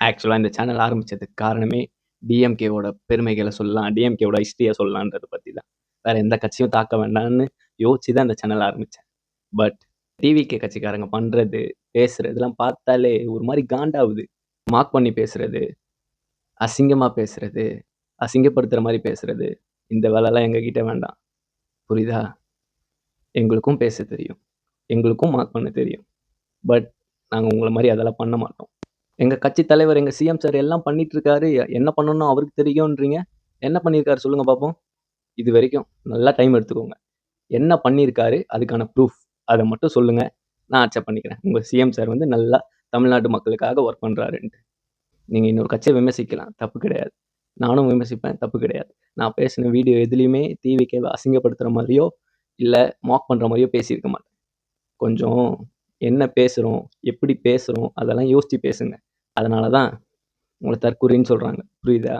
ஆக்சுவலா இந்த சேனல் ஆரம்பிச்சதுக்கு காரணமே டிஎம்கேவோட பெருமைகள சொல்லலாம். டிஎம்கேவோட ஹிஸ்டரிய சொல்லலான்றத பத்தி தான். வேற எந்த கட்சியும் தாக்க வேண்டாம்னு யோசிச்சு தான் இந்த சேனல் ஆரம்பிச்சேன். பட் டிவிகே கட்சிக்காரங்க பண்றது, பேசுறதெல்லாம் பார்த்தாலே ஒரு மாரி காண்டாவுது. மார்க் பண்ணி பேசுறது, அசிங்கமா பேசுறது, அசிங்கப்படுத்துற மாரி பேசுறது, இந்த வேலைலாம் எங்ககிட்ட வேண்டாம். புரியுதா? எங்களுக்கும் பேச தெரியும். எங்களுக்கும் மார்க் பண்ண தெரியும். பட் நாங்க உங்கள மாரி அதெல்லாம் பண்ண மாட்டோம். எங்க கட்சி தலைவர், எங்க சிஎம் சார் எல்லாம் பண்ணிட்டு இருக்காரு. என்ன பண்ணணும்னு அவருக்கு தெரியும்ன்றீங்க. என்ன பண்ணியிருக்காரு சொல்லுங்க பார்ப்போம்? இதுவரைக்கும் நல்லா டைம் எடுத்துக்கோங்க. என்ன பண்ணியிருக்காரு? அதுக்கான ப்ரூஃப். அத மட்டும் சொல்லுங்க. நான் அக்செப்ட் பண்ணிக்கிறேன். உங்க சிஎம் சார் வந்து நல்லா தமிழ்நாட்டு மக்களுக்காக ஒர்க் பண்றாருன்ட்டு. நீங்க இன்னொரு கட்சிய விமர்சிக்கலாம். தப்பு கிடையாது. நானும் விமர்சிப்பேன். தப்பு கிடையாது. நான் பேசின வீடியோ எதுலயுமே டிவிகேவ அசிங்கப்படுத்துற மாரியோ, இல்ல மாக் பண்ற மாரியோ பேசியிருக்க மாட்டேன். கொஞ்சம் என்ன பேசுறோம்? எப்படி பேசுறோம்? அதெல்லாம் யோசிச்சு பேசுங்க. அதனால தான் உங்கள தற்குறின்னு சொல்றாங்க. புரியுதா?